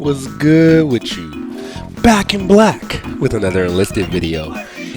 was good with you? Back in black with another Enlisted video.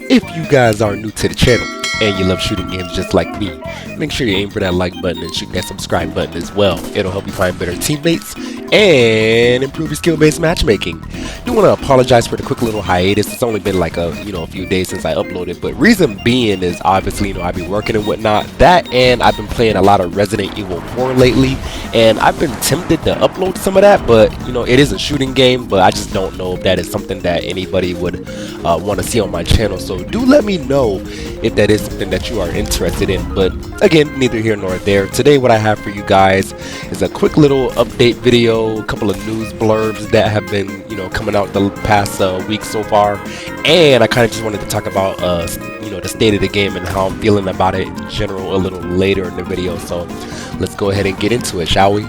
If you guys are new to the channel and you love shooting games just like me, make sure you aim for that like button and shoot that subscribe button as well. It'll help you find better teammates and improve your skill-based matchmaking. Do want to apologize for the quick little hiatus. It's only been like a few days since I uploaded, but reason being is obviously I've been working and whatnot. That and I've been playing a lot of Resident Evil 4 lately, and I've been tempted to upload some of that, but it is a shooting game, but I just don't know if that is something that anybody would want to see on my channel. So do let me know if that is something that you are interested in. But again, neither here nor there. Today what I have for you guys is a quick little update video, a couple of news blurbs that have been coming out the past week so far, and I kind of just wanted to talk about the state of the game and how I'm feeling about it in general a little later in the video. So let's go ahead and get into it, shall we?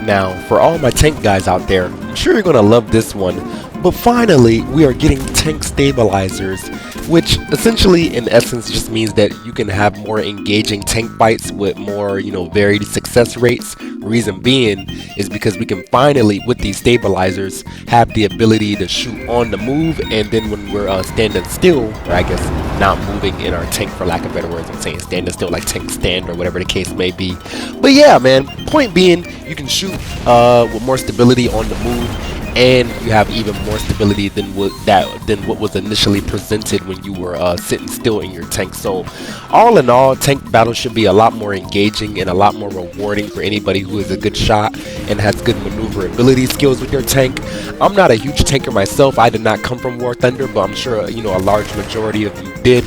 Now, for all my tank guys out there, I'm sure you're gonna love this one, but finally we are getting tank stabilizers, which essentially in essence just means that you can have more engaging tank fights with more varied success rates. Reason being is because we can finally, with these stabilizers, have the ability to shoot on the move, and then when we're standing still, or I guess not moving in our tank for lack of better words, I'm saying standing still like tank stand or whatever the case may be. But yeah, man, point being, you can shoot with more stability on the move, and you have even more stability than what was initially presented when you were sitting still in your tank. So all in all, tank battles should be a lot more engaging and a lot more rewarding for anybody who is a good shot and has good maneuverability skills with their tank. I'm not a huge tanker myself. I did not come from War Thunder, but I'm sure a large majority of you did,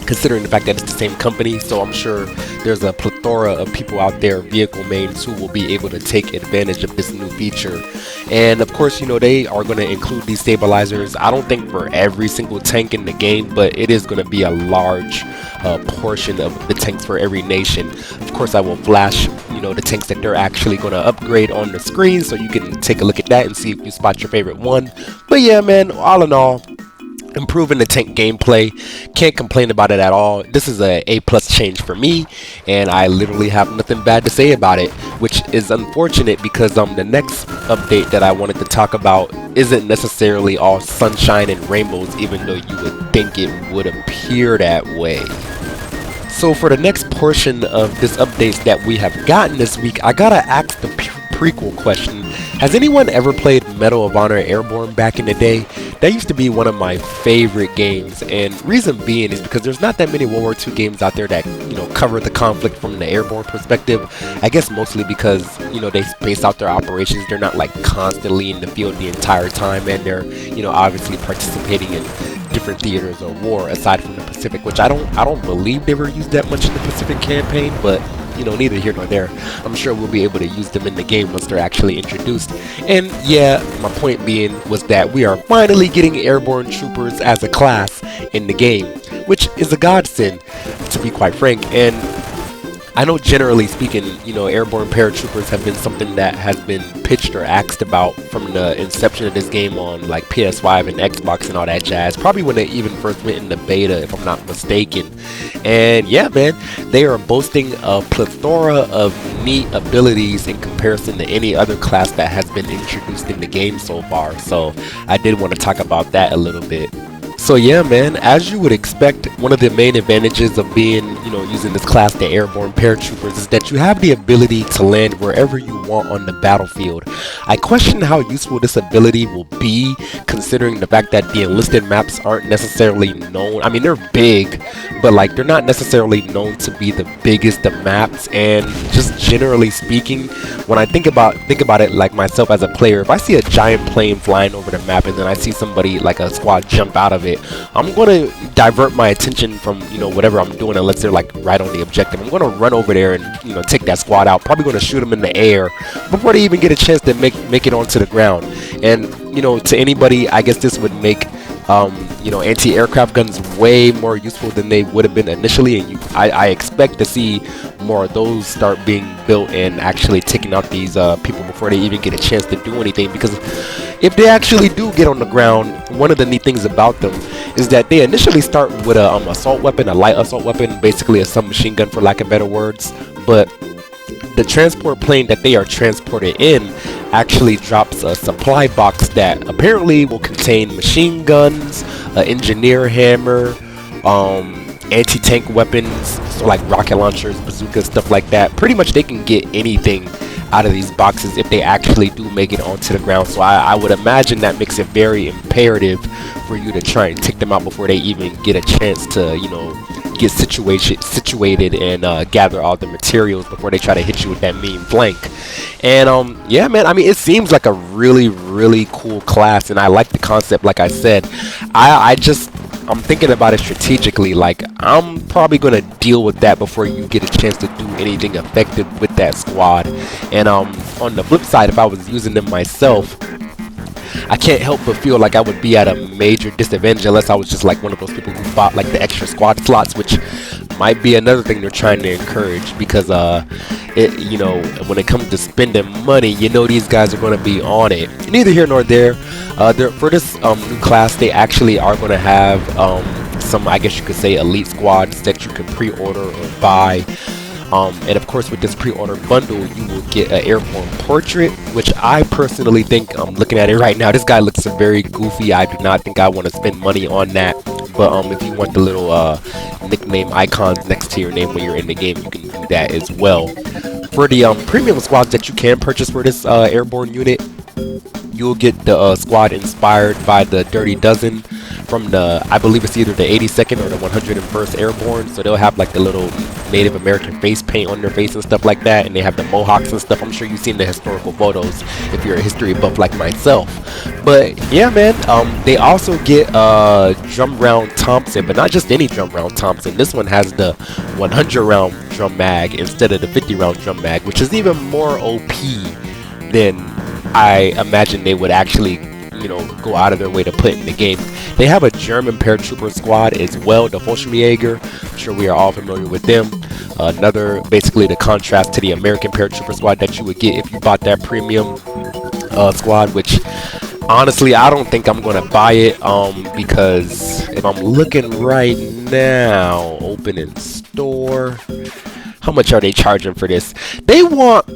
considering the fact that it's the same company. So I'm sure there's a plethora of people out there, vehicle mains, who will be able to take advantage of this new feature. And of course, they are going to include these stabilizers. I don't think for every single tank in the game, but it is going to be a large portion of the tanks for every nation. Of course, I will flash the tanks that they're actually going to upgrade on the screen, so you can take a look at that and see if you spot your favorite one. But yeah, man, all in all, improving the tank gameplay, can't complain about it at all. This is a A+ change for me, and I literally have nothing bad to say about it, which is unfortunate because the next update that I wanted to talk about isn't necessarily all sunshine and rainbows, even though you would think it would appear that way. So for the next portion of this updates that we have gotten this week, I gotta ask the prequel question. Has anyone ever played Medal of Honor Airborne back in the day? That used to be one of my favorite games, and reason being is because there's not that many World War II games out there that cover the conflict from the airborne perspective. I guess mostly because they space out their operations. They're not like constantly in the field the entire time, and they're obviously participating in different theaters of war aside from the Pacific, which I don't believe they were used that much in the Pacific campaign, but neither here nor there. I'm sure we'll be able to use them in the game once they're actually introduced. And yeah, my point being was that we are finally getting airborne troopers as a class in the game, which is a godsend, to be quite frank. And I know generally speaking, airborne paratroopers have been something that has been pitched or asked about from the inception of this game on like PS5 and Xbox and all that jazz, probably when they even first went into beta, if I'm not mistaken. And yeah, man, they are boasting a plethora of neat abilities in comparison to any other class that has been introduced in the game so far. So I did want to talk about that a little bit. So yeah, man, as you would expect, one of the main advantages of being, using this class, the Airborne Paratroopers, is that you have the ability to land wherever you want on the battlefield. I question how useful this ability will be, considering the fact that the Enlisted maps aren't necessarily known. I mean, they're big, but like they're not necessarily known to be the biggest of maps. And just generally speaking, when I think about it, like myself as a player, if I see a giant plane flying over the map and then I see somebody like a squad jump out of it, I'm going to divert my attention from whatever I'm doing, unless they're like right on the objective. I'm going to run over there and take that squad out. Probably going to shoot them in the air before they even get a chance to make it onto the ground. And to anybody, I guess this would make anti-aircraft guns way more useful than they would have been initially, and I expect to see more of those start being built and actually taking out these people before they even get a chance to do anything. Because if they actually do get on the ground, one of the neat things about them is that they initially start with a assault weapon, a light assault weapon, basically a submachine gun for lack of better words. But the transport plane that they are transported in actually drops a supply box that apparently will contain machine guns, an engineer hammer, anti-tank weapons, so like rocket launchers, bazookas, stuff like that. Pretty much they can get anything out of these boxes if they actually do make it onto the ground. So I would imagine that makes it very imperative for you to try and take them out before they even get a chance to, you know, get situated and gather all the materials before they try to hit you with that mean flank. And yeah, man, I mean, it seems like a really cool class, and I like the concept. Like I said, I'm thinking about it strategically. Like, I'm probably gonna deal with that before you get a chance to do anything effective with that squad. And on the flip side, if I was using them myself, I can't help but feel like I would be at a major disadvantage unless I was just like one of those people who bought like the extra squad slots, which might be another thing they're trying to encourage, because you know, when it comes to spending money, you know, these guys are going to be on it. Neither here nor there. For this new class, they actually are going to have some, I guess you could say, elite squads that you can pre-order or buy. And of course, with this pre-order bundle, you will get an Airborne portrait, which I personally think, I'm looking at it right now, this guy looks very goofy. I do not think I want to spend money on that. But if you want the little nickname icons next to your name when you're in the game, you can do that as well. For the premium squads that you can purchase for this Airborne unit, you'll get the squad inspired by the Dirty Dozen from the, I believe it's either the 82nd or the 101st Airborne. So they'll have like the little Native American face paint on their face and stuff like that, and they have the mohawks and stuff. I'm sure you've seen the historical photos if you're a history buff like myself. But yeah, man, they also get drum round Thompson, but not just any drum round Thompson. This one has the 100 round drum mag instead of the 50 round drum mag, which is even more OP than I imagine they would actually, you know, go out of their way to put in the game. They have a German paratrooper squad as well, the Fallschirmjäger. I'm sure we are all familiar with them. Another, basically the contrast to the American paratrooper squad that you would get if you bought that premium squad, which honestly I don't think I'm gonna buy it, because if I'm looking right now, open in store, how much are they charging for this? They want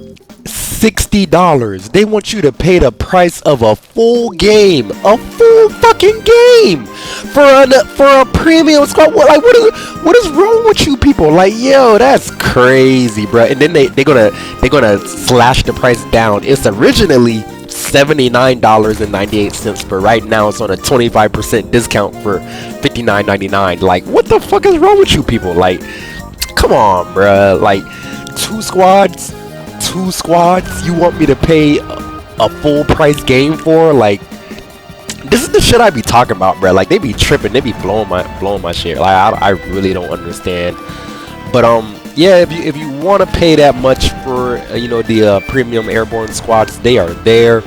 $60. They want you to pay the price of a full game, a full fucking game, for a premium squad. What is wrong with you people? Like, yo, that's crazy, bro. And then they're gonna slash the price down. It's originally $79.98, but right now it's on a 25% discount for $59.99. Like, what the fuck is wrong with you people? Like, come on, bro. Like, two squads, you want me to pay a full price game for? Like, this is the shit I be talking about, bro. Like, they be tripping, they be blowing my shit. Like, I really don't understand. But yeah, if you want to pay that much for you know, the premium Airborne squads, they are there.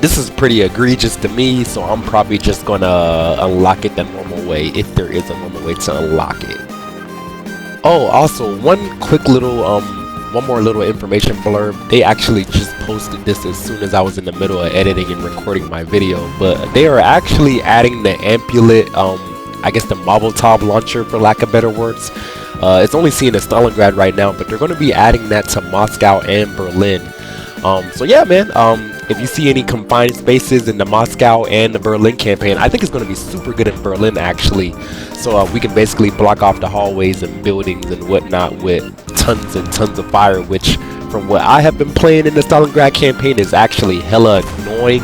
This is pretty egregious to me, so I'm probably just gonna unlock it the normal way, if there is a normal way to unlock it. Oh, also one more little information blurb. They actually just posted this as soon as I was in the middle of editing and recording my video, but they are actually adding the ampulate, I guess the Molotov launcher, for lack of better words. It's only seen in Stalingrad right now, but they're going to be adding that to Moscow and Berlin. So yeah, man, if you see any confined spaces in the Moscow and the Berlin campaign, I think it's going to be super good in Berlin, actually. So we can basically block off the hallways and buildings and whatnot with tons and tons of fire, which from what I have been playing in the Stalingrad campaign is actually hella annoying.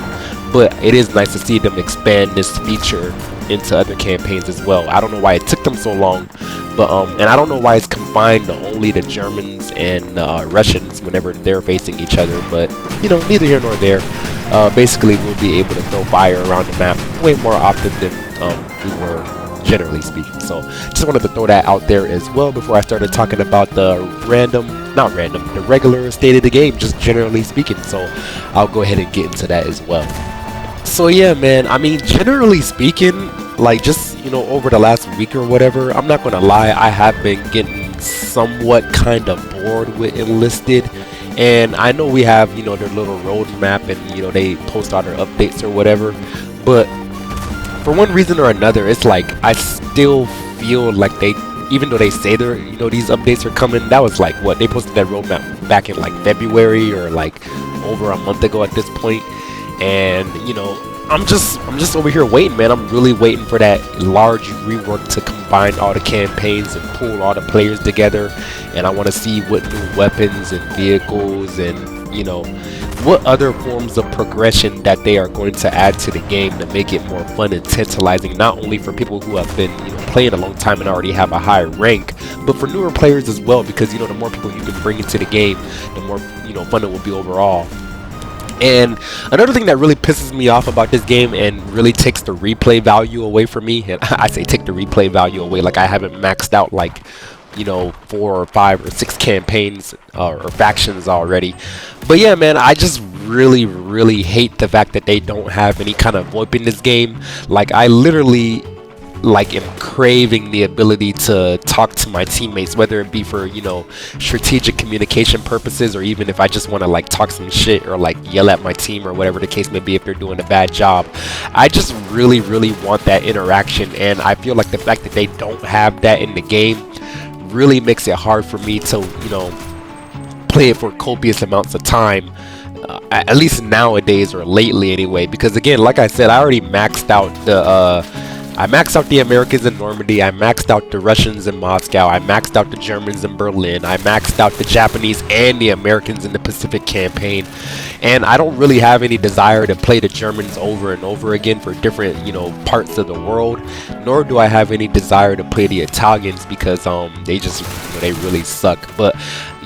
But it is nice to see them expand this feature into other campaigns as well. I don't know why it took them so long, but and I don't know why it's confined to only the Germans and Russians whenever they're facing each other. But you know, neither here nor there. Basically, we'll be able to throw fire around the map way more often than we were, generally speaking. So just wanted to throw that out there as well before I started talking about the the regular state of the game, just generally speaking. So I'll go ahead and get into that as well. So yeah, man, I mean, generally speaking, like, just, you know, over the last week or whatever, I'm not gonna lie, I have been getting somewhat kind of bored with Enlisted. And I know we have, you know, their little roadmap, and, you know, they post all their updates or whatever, but for one reason or another, it's like I still feel like they, even though they say they're, you know, these updates are coming, that was like, what, they posted that roadmap back in like February or like over a month ago at this point, and I'm just over here waiting, man. I'm really waiting for that large rework to combine all the campaigns and pull all the players together. And I want to see what new weapons and vehicles and what other forms of progression that they are going to add to the game to make it more fun and tantalizing, not only for people who have been playing a long time and already have a high rank, but for newer players as well, because the more people you can bring into the game, the more fun it will be overall. And another thing that really pisses me off about this game and really takes the replay value away from me, and I say take the replay value away like I haven't maxed out like 4 or 5 or 6 campaigns or factions already. But yeah, man, I just really hate the fact that they don't have any kind of VoIP in this game. Like, I literally am craving the ability to talk to my teammates, whether it be for strategic communication purposes, or even if I just want to talk some shit or yell at my team or whatever the case may be if they're doing a bad job. I just really want that interaction, and I feel like the fact that they don't have that in the game really makes it hard for me to play it for copious amounts of time, at least nowadays, or lately anyway, because again, like I said, I already maxed out the Americans in Normandy, I maxed out the Russians in Moscow, I maxed out the Germans in Berlin, I maxed out the Japanese and the Americans in the Pacific campaign, and I don't really have any desire to play the Germans over and over again for different parts of the world, nor do I have any desire to play the Italians, because they just they really suck. But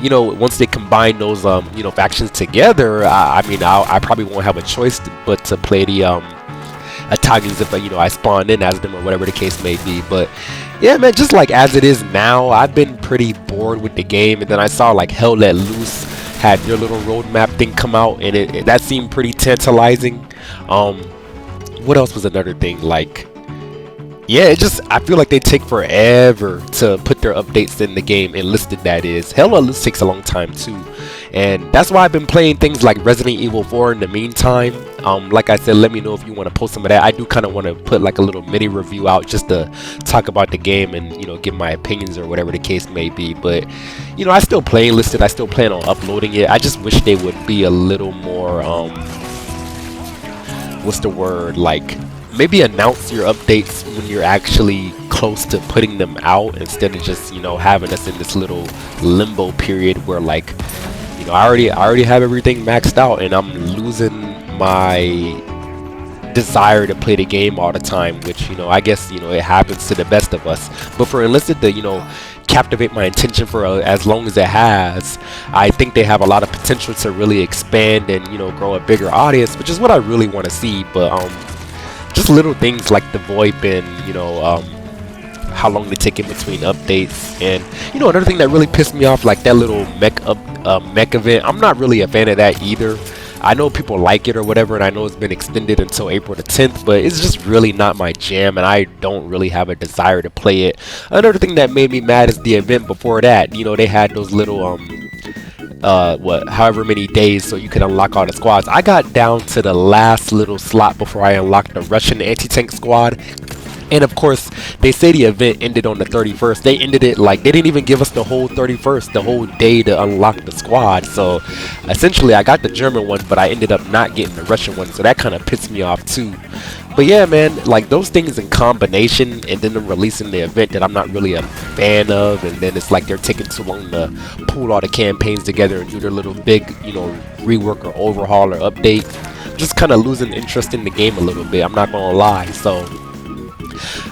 once they combine those factions together, I probably won't have a choice but to play the Italians if I spawn in as them or whatever the case may be. But yeah, man, just as it is now, I've been pretty bored with the game, and then I saw Hell Let Loose had their little roadmap thing come out, and that seemed pretty tantalizing. What else was another thing? Yeah, I feel like they take forever to put their updates in the game, Enlisted that is. Hell Let Loose takes a long time too, and that's why I've been playing things like Resident Evil 4 in the meantime. Like I said, let me know if you want to post some of that. I do kind of want to put a little mini review out just to talk about the game and give my opinions or whatever the case may be. But I still play Enlisted, I still plan on uploading it. I just wish they would be a little more what's the word, maybe announce your updates when you're actually close to putting them out, instead of just having us in this little limbo period where I already have everything maxed out and I'm losing my desire to play the game all the time, which I guess it happens to the best of us. But for Enlisted to captivate my attention for as long as it has, I think they have a lot of potential to really expand and grow a bigger audience, which is what I really want to see. But just little things like the VoIP and how long they take in between updates, and another thing that really pissed me off, that little mech event. I'm not really a fan of that either. I know people like it or whatever, and I know it's been extended until April the 10th, but it's just really not my jam, and I don't really have a desire to play it. Another thing that made me mad is the event before that. They had those little however many days so you could unlock all the squads. I got down to the last little slot before I unlocked the Russian anti-tank squad. And of course, they say the event ended on the 31st. They ended it they didn't even give us the whole 31st, the whole day to unlock the squad. So essentially, I got the German one, but I ended up not getting the Russian one. So that kind of pissed me off too. But yeah, man, those things in combination, and then them releasing the event that I'm not really a fan of, and then it's they're taking too long to pull all the campaigns together and do their little big, rework or overhaul or update. Just kind of losing interest in the game a little bit, I'm not gonna lie. So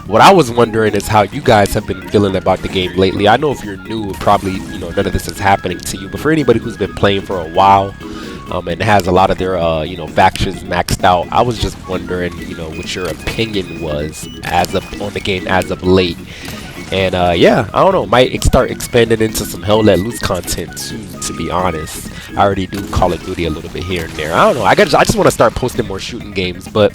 what I was wondering is how you guys have been feeling about the game lately. I know if you're new, probably none of this is happening to you, but for anybody who's been playing for a while and has a lot of their factions maxed out, I was just wondering what your opinion was on the game as of late. And yeah, I don't know, might start expanding into some Hell Let Loose content too, to be honest. I already do Call of Duty a little bit here and there. I don't know, I just want to start posting more shooting games, but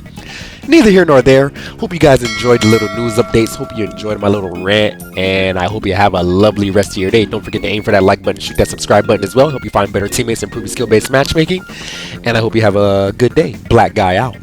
neither here nor there. Hope you guys enjoyed the little news updates. Hope you enjoyed my little rant, and I hope you have a lovely rest of your day. Don't forget to aim for that like button, shoot that subscribe button as well. Hope you find better teammates, improve your skill-based matchmaking, and I hope you have a good day. Black Guy out.